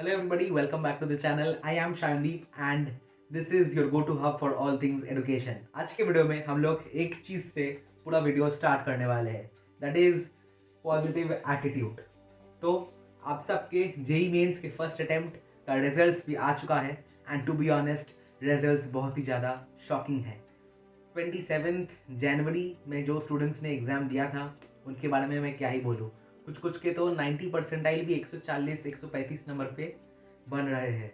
Hello everybody, welcome back to the channel. I am Shayandeep and this is your go-to hub for all things education. आज के video में हम लोग एक चीज से पूरा वीडियो स्टार्ट करने वाले हैं, that is पॉजिटिव एटीट्यूड। तो आप सबके जेई मेंस के फर्स्ट अटेम्प्ट का रिजल्ट्स भी आ चुका है and to be honest results बहुत ही ज़्यादा शॉकिंग है। 27 जनवरी में जो स्टूडेंट्स ने एग्ज़ाम दिया था उनके बारे में मैं क्या ही बोलूँ। कुछ के तो 90 परसेंटाइल भी 140 135 नंबर पे बन रहे हैं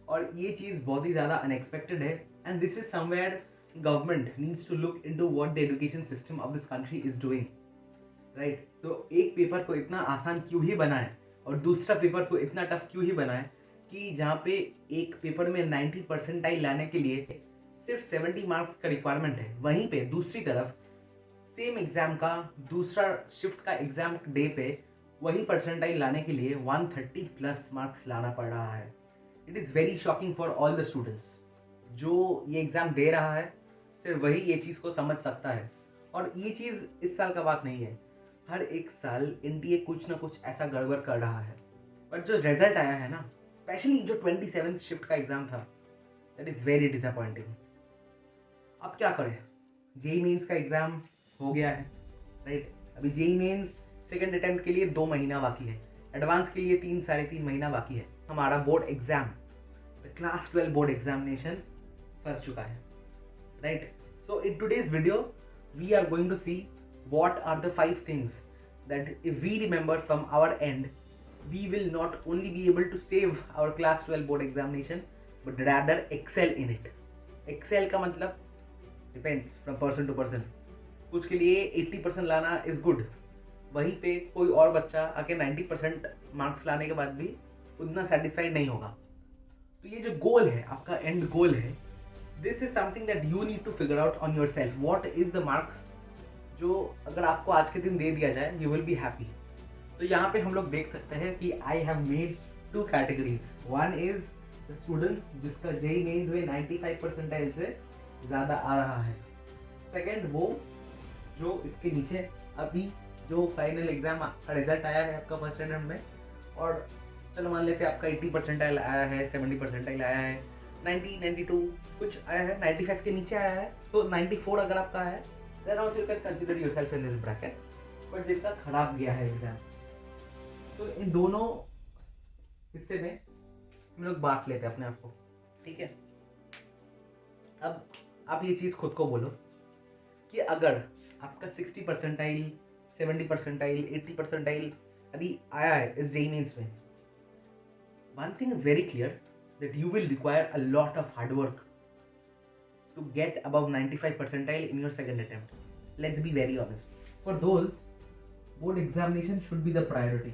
और ये चीज़ बहुत ही ज़्यादा अनएक्सपेक्टेड है and this is somewhere government needs to look into what the education system of this country is doing, right. तो एक पेपर को इतना आसान क्यों ही बनाए और दूसरा पेपर को इतना टफ क्यों ही बनाए कि जहाँ पे एक पेपर में 90 परसेंटाइल लाने के लिए सिर्फ 70 मार्क्स का रिक्वायरमेंट है, वहीं पे दूसरी तरफ सेम एग्जाम का दूसरा शिफ्ट का एग्जाम डे पे वही परसेंटाइल लाने के लिए 130 प्लस मार्क्स लाना पड़ रहा है। It is very shocking for all the students. जो ये एग्ज़ाम दे रहा है सिर्फ वही ये चीज़ को समझ सकता है और ये चीज़ इस साल का बात नहीं है, हर एक साल एनटीए कुछ ना कुछ ऐसा गड़बड़ कर रहा है। बट जो रिजल्ट आया है ना, स्पेशली जो 27 शिफ्ट का एग्ज़ाम था, दैट इज़ वेरी डिसअपॉइंटिंग। अब क्या करें, जेई मेंस का एग्ज़ाम हो गया है, राइट। अभी जेई मेंस सेकंड अटेम्प्ट के लिए 2 महीना बाकी है, एडवांस के लिए 3-3.5 महीना बाकी है। हमारा board exam the class 12 board examination फंस चुका है, right. So in today's video we are going to see what are the 5 things that if we remember from our end we will not only be able to save our class 12 board examination but rather excel in it. excel का मतलब depends from person to person। कुछ के लिए 80% लाना is good, वहीं पे कोई और बच्चा आके 90% मार्क्स लाने के बाद भी उतना सेटिस्फाइड नहीं होगा। तो ये जो गोल है, आपका एंड गोल है, this is something that you need to figure out on yourself. What is the marks जो अगर आपको आज के दिन दे दिया जाए यू विल बी हैप्पी। तो यहाँ पे हम लोग देख सकते हैं कि I have made 2 categories. One is the students जिसका जेई मेंस में 95 परसेंटाइल से ज़्यादा आ रहा है। सेकेंड वो जो इसके नीचे अभी जो फाइनल एग्जाम का रिजल्ट आया है आपका फर्स्ट अटेम्प्ट में, और चलो मान लेते हैं आपका 80 परसेंटाइल आया है, 70 परसेंटाइल आया है, 90 92 कुछ आया है, 95 के नीचे आया है, तो 94 अगर आपका है then also you can consider yourself in this bracket. But जिनका खराब गया है एग्जाम, तो इन दोनों हिस्से में हम लोग बांट लेते हैं अपने आप को, ठीक है। अब आप ये चीज़ खुद को बोलो कि अगर आपका 60 परसेंटाइल 70 परसेंटाइल 80 परसेंटाइल अभी आया है इस जेई मेंस में, one thing is very clear that you will require a lot of hard work to get above 95 percentile in your second attempt. Let's be very honest, for those board examination should be the priority.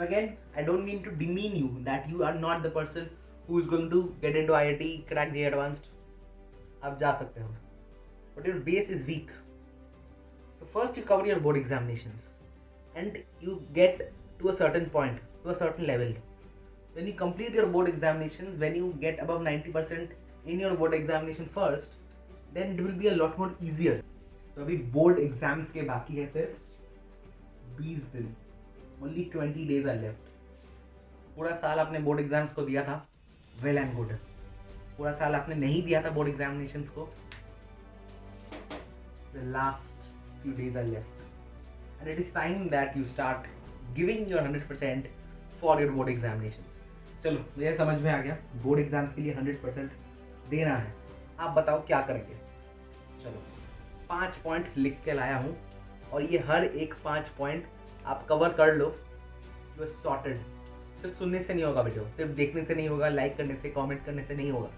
Again, I don't mean to demean you that you are not the person who is going to get into IIT, crack J Advanced. आप जा सकते हो, but your base is weak. So first you cover your board examinations and you get to a certain point, to a certain level. When you complete your board examinations, when you get above 90% in your board examination first, then it will be a lot more easier. तो अभी board exams के बाकी है सिर्फ 20 दिन, only 20 days are left. पूरा साल आपने बोर्ड एग्जाम्स को दिया था, वेल एंड गुड। पूरा साल आपने नहीं दिया था बोर्ड एग्जामिनेशंस को, the last few days are left and it is time that you start giving your 100% for your board examinations. चलो मुझे समझ में आ गया, बोर्ड एग्जाम्स के लिए 100% देना है। आप बताओ क्या करेंगे। चलो 5 पॉइंट लिख के लाया हूँ और ये हर एक 5 पॉइंट आप कवर कर लो, यू आर सॉर्टेड। सिर्फ सुनने से नहीं होगा वीडियो, सिर्फ देखने से नहीं होगा, लाइक करने से, कमेंट करने से नहीं होगा।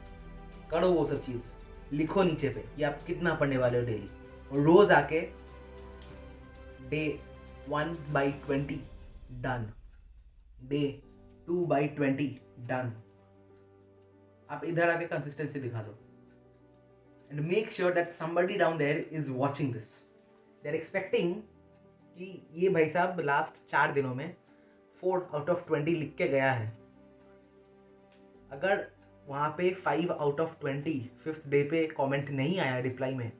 करो वो सब चीज़, लिखो नीचे पे कि आप कितना पढ़ने वाले हो डेली, और रोज आके डे 1/20 डन, डे 2/20 डन। आप इधर आके कंसिस्टेंसी दिखा दो and make sure that somebody down there is watching this. They are expecting कि ये भाई साहब लास्ट 4 दिनों में 4 out of 20 लिख के गया है। अगर वहाँ पे 5 out of 20 5th डे पे कमेंट नहीं आया रिप्लाई में,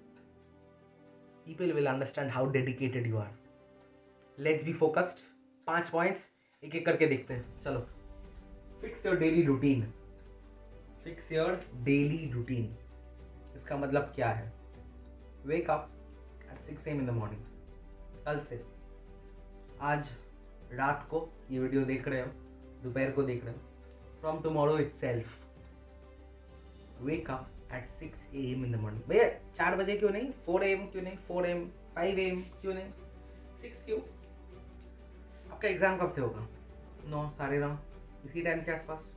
people will understand how dedicated you are. Let's be focused. 5 points एक एक करके देखते हैं। चलो fix your daily routine. Fix your daily routine, इसका मतलब क्या है? Wake up at 6 AM in the morning. कल से, आज रात को ये वीडियो देख रहे हो, दोपहर को देख रहे हो, from tomorrow itself wake up at 6 AM in the morning. भैया 4 बजे क्यों नहीं, 4 AM क्यों नहीं, 4 AM 5 AM क्यों नहीं, 6 क्यों? आपका एग्ज़ाम कब से होगा? 9, साढ़े 9, इसी टाइम के आसपास।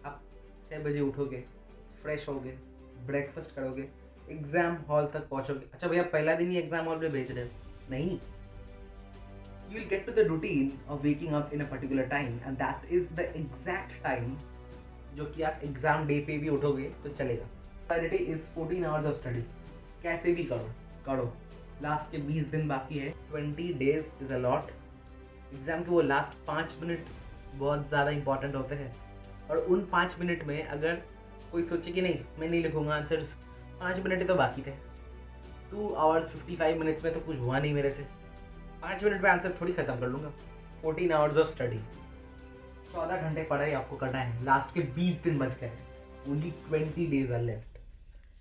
आप 6 बजे उठोगे, फ्रेश होगे, ब्रेकफास्ट करोगे, एग्ज़ाम हॉल तक पहुंचोगे। अच्छा भैया पहला दिन ही एग्ज़ाम हॉल में भेज रहे हो? नहीं, you will get to the routine of waking up in a particular time and that is the exact time जो कि आप एग्ज़ाम डे पे भी उठोगे तो चलेगा। Priority is 14 hours of study. कैसे भी करो। लास्ट के 20 दिन बाकी है, 20 days is a lot. Exam के वो लास्ट 5 मिनट बहुत ज़्यादा इंपॉर्टेंट होते हैं और उन 5 मिनट में अगर कोई सोचे कि नहीं मैं नहीं लिखूँगा आंसर्स, 5 मिनट ही तो बाकी थे, 2 आवर्स 55 मिनट्स में तो कुछ हुआ नहीं मेरे से, 5 मिनट में आंसर थोड़ी खत्म कर लूँगा। 14 आवर्स ऑफ स्टडी, 14 घंटे पढ़ाई आपको करना है। लास्ट के 20 दिन बच गए हैं, only 20 days are left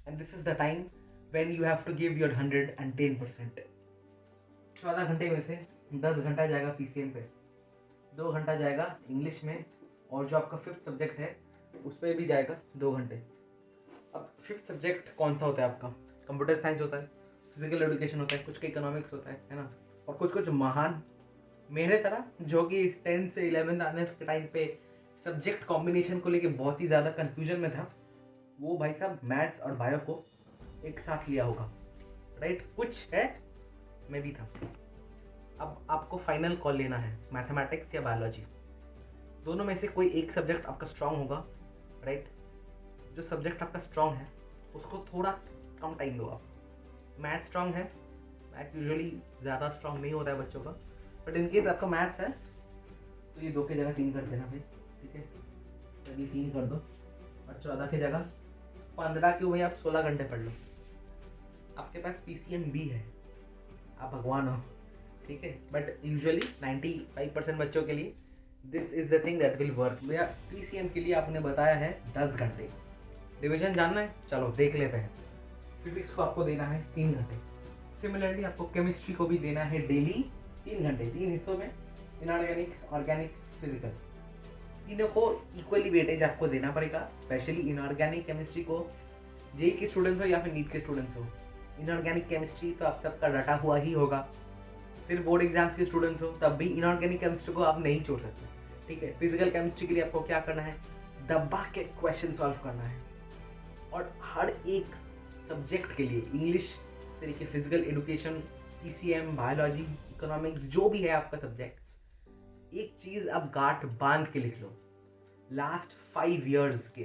and this is the time when you have to give your 110%। 14 घंटे में से 10 घंटा जाएगा PCM पे, 2 घंटा जाएगा इंग्लिश में और जो आपका 5th सब्जेक्ट है उस पर भी जाएगा 2 घंटे। अब 5th सब्जेक्ट कौन सा होता है आपका? कंप्यूटर साइंस होता है, फिजिकल एजुकेशन होता है, कुछ का इकोनॉमिक्स होता है ना, और कुछ महान मेरे तरह जो कि 10 से 11 आने के टाइम पे सब्जेक्ट कॉम्बिनेशन को लेके बहुत ही ज़्यादा कन्फ्यूजन में था, वो भाई साहब मैथ्स और बायो को एक साथ लिया होगा, राइट? कुछ है, मैं भी था। अब आपको फाइनल कॉल लेना है, मैथमेटिक्स या बायोलॉजी, दोनों में से कोई एक सब्जेक्ट आपका स्ट्रांग होगा, राइट? जो सब्जेक्ट आपका स्ट्रांग है उसको थोड़ा कम टाइम दो आप। मैथ्स स्ट्रांग है, मैथ्स यूजुअली ज़्यादा स्ट्रांग नहीं होता है बच्चों का, बट इन केस आपका मैथ्स है तो ये 2 की जगह 3 कर देना भाई, ठीक है? चलिए 3 कर दो और 14 की जगह 15 क्यों भाई, आप 16 घंटे पढ़ लो। आपके पास PCM भी है, आप भगवान हो, ठीक है? बट यूजुअली 95% बच्चों के लिए this is the thing that will work. भैया PCM के लिए आपने बताया है 10 घंटे। डिवीजन जानना है, चलो देख लेते हैं। फिजिक्स को आपको देना है 3 घंटे। सिमिलरली आपको केमिस्ट्री को भी देना है डेली 3 घंटे, 3 हिस्सों में, इनऑर्गेनिक, ऑर्गेनिक, फिजिकल। तीनों को इक्वली वेटेज आपको देना पड़ेगा। स्पेशली इनऑर्गेनिक केमिस्ट्री को जेई के स्टूडेंट्स हो या फिर नीट के स्टूडेंट्स हो, इनऑर्गेनिक केमिस्ट्री तो आप सबका रटा हुआ ही होगा। सिर्फ बोर्ड एग्जाम्स के स्टूडेंट्स हो तब भी इनऑर्गेनिक केमिस्ट्री को आप नहीं छोड़ सकते, ठीक है? फिजिकल केमिस्ट्री के लिए आपको क्या करना है? दबा के क्वेश्चन सॉल्व करना है। और हर एक सब्जेक्ट के लिए, इंग्लिश से लेकर physical education, PCM, biology, economics, जो भी है आपका सब्जेक्ट्स, एक चीज़ आप गांठ बांध के लिख लो, लास्ट 5 years के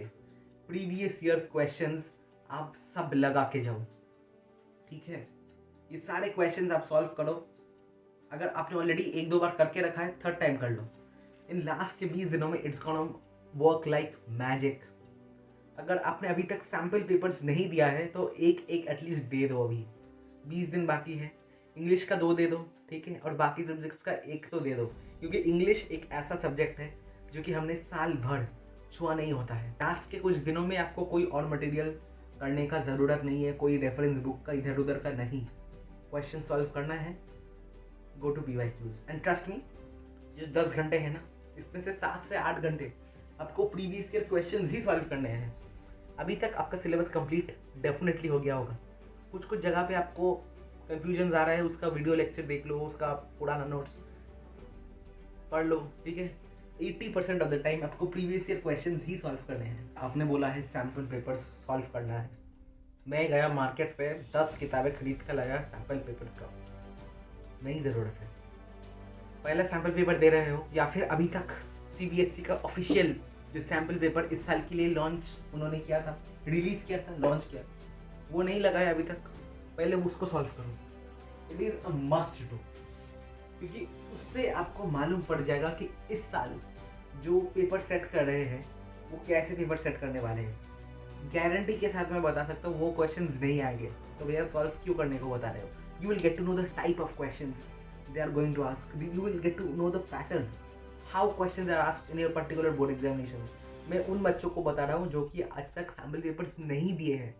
प्रीवियस ईयर क्वेश्चंस आप सब लगा के जाओ, ठीक है? ये सारे क्वेश्चंस आप सॉल्व करो। अगर आपने ऑलरेडी 1-2 बार करके रखा है, 3rd टाइम कर लो। इन लास्ट के 20 दिनों में it's gonna work like magic. अगर आपने अभी तक सैम्पल पेपर्स नहीं दिया है तो एक एटलीस्ट दे दो। अभी 20 दिन बाकी है। इंग्लिश का 2 दे दो, ठीक है? और बाकी सब्जेक्ट्स का 1 तो दे दो, क्योंकि इंग्लिश एक ऐसा सब्जेक्ट है जो कि हमने साल भर छुआ नहीं होता है। लास्ट के कुछ दिनों में आपको कोई और मटेरियल करने का ज़रूरत नहीं है, कोई रेफरेंस बुक का इधर उधर का नहीं। क्वेश्चन सॉल्व करना है, go to PYQs and trust me, ये 10 घंटे हैं ना, इसमें से 7 से 8 घंटे आपको प्रीवियस ईयर क्वेश्चंस ही सॉल्व करने हैं। अभी तक आपका सिलेबस कंप्लीट डेफिनेटली हो गया होगा। कुछ जगह पे आपको कन्फ्यूजन आ रहा है, उसका वीडियो लेक्चर देख लो, उसका पुराना नोट्स पढ़ लो, ठीक है? 80% ऑफ द टाइम आपको प्रीवियस ईयर क्वेश्चंस ही सॉल्व करने हैं। आपने बोला है सैम्पल पेपर्स सॉल्व करना है, मैं गया मार्केट पे 10 किताबें खरीद कर लाया सैम्पल पेपर्स का। नहीं ज़रूरत है। पहला सैम्पल पेपर दे रहे हो या फिर अभी तक CBSE का ऑफिशियल जो सैम्पल पेपर इस साल के लिए लॉन्च उन्होंने किया था, रिलीज़ किया था, लॉन्च किया, वो नहीं लगाया अभी तक, पहले उसको सॉल्व करो। It is a must do, क्योंकि उससे आपको मालूम पड़ जाएगा कि इस साल जो पेपर सेट कर रहे हैं वो कैसे पेपर सेट करने वाले हैं। गारंटी के साथ मैं बता सकता हूँ वो क्वेश्चंस नहीं आएंगे, तो भैया सॉल्व क्यों करने को बता रहे हो? You will get to know the type of questions they are going to ask, you will get to know the pattern, how questions are asked in your particular board examination. मैं उन बच्चों को बता रहा हूँ जो कि आज तक सैम्पल पेपर्स नहीं दिए हैं,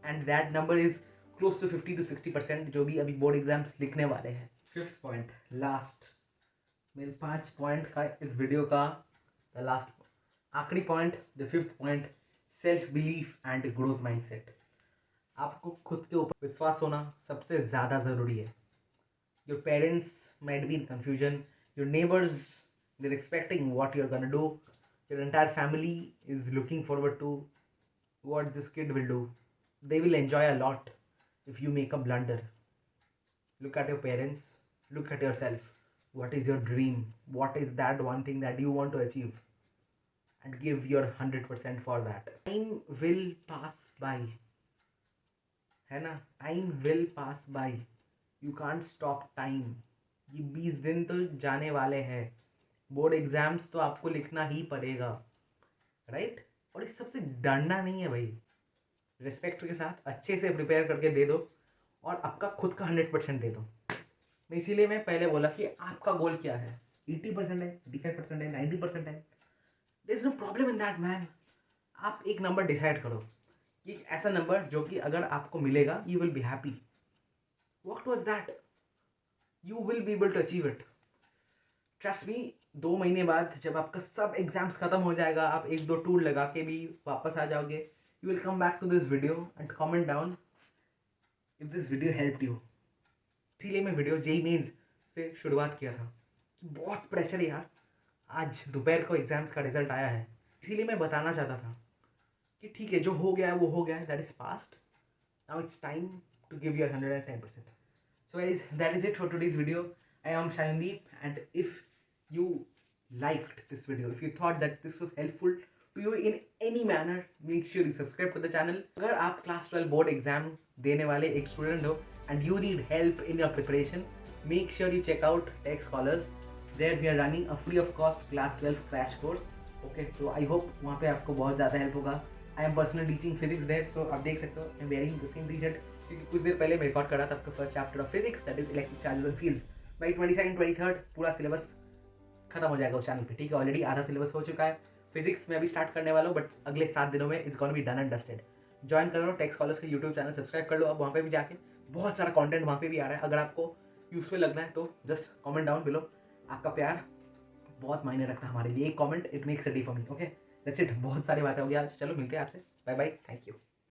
and that number is close to 50 to 60% जो भी अभी बोर्ड एग्जाम्स लिखने वाले हैं। फिफ्थ पॉइंट, लास्ट, मेरे 5 पॉइंट का इस वीडियो का द लास्ट आखिरी point, the fifth point, self belief and growth mindset. आपको खुद के ऊपर विश्वास होना सबसे ज़्यादा ज़रूरी है। Your parents might be in confusion, your neighbours they're expecting what you're gonna do, your entire family is looking forward to what this kid will do. They will enjoy a lot if you make a blunder. Look at your parents, look at yourself. What is your dream? What is that one thing that you want to achieve? And give your 100% for that. Time will pass by, है ना? Time will pass by. You can't stop time. ये 20 दिन तो जाने वाले हैं। Board exams तो आपको लिखना ही पड़ेगा, राइट? और इस सबसे डरना नहीं है भाई। रिस्पेक्ट के साथ अच्छे से प्रिपेयर करके दे दो और आपका खुद का 100% दे दो। मैं इसीलिए मैं पहले बोला कि आपका गोल क्या है, 80% है, 85% है, 90% है, there is no problem in that man. आप एक नंबर डिसाइड करो, एक ऐसा नंबर जो कि अगर आपको मिलेगा you will be happy. Work towards that, you will be able to achieve it. Trust me, 2 महीने बाद जब आपका सब एग्जाम्स खत्म हो जाएगा, आप 1-2 टूर लगा के भी वापस आ जाओगे, you will come back to this video and comment down if this video helped you. इसीलिए मैं वीडियो जेईई मेंस से शुरुआत किया था कि बहुत प्रेशर है यार, आज दोपहर को एग्जाम्स का रिजल्ट आया है, इसीलिए मैं बताना चाहता था कि ठीक है, जो हो गया है वो हो गया है, that is past, now it's time to give your 110%. So guys, that is it for today's video. I am Shayandeep, and if you liked this video, if you thought that this was helpful to you in any manner, make sure you subscribe to the channel. अगर आप class 12 board exam देने वाले एक student हो and you need help in your preparation, make sure you check out Tech Scholars. There we are running a free of cost class 12 crash course. Okay, so I hope वहाँ पे आपको बहुत ज़्यादा help होगा. I am personally teaching physics there, so आप देख सकते हो I am wearing the same t-shirt क्योंकि कुछ देर पहले मैं रिकॉर्ड कर रहा था आपका first chapter of physics, that is electric charges and fields. By 22nd 23rd पूरा सिलेबस खत्म हो जाएगा उस चैनल पे, ठीक है? ऑलरेडी आधा सिलेबस हो चुका है। फिजिक्स में अभी स्टार्ट करने वाला हूँ, बट अगले 7 दिनों में it's gonna be done and dusted. Join कर लो टेक स्कॉलर्स के यूट्यूब चैनल, सब्सक्राइब कर लो। अब वहाँ पे भी जाके बहुत सारा कंटेंट वहाँ पे भी आ रहा है। अगर आपको यूजफुल लगना है तो जस्ट कमेंट डाउन बिलो। आपका प्यार बहुत मायने रखता है हमारे लिए, एक comment it makes a D for me. Okay, that's it. बहुत सारी बातें हो गई आज, चलो मिलते हैं आपसे, बाय बाय, थैंक यू।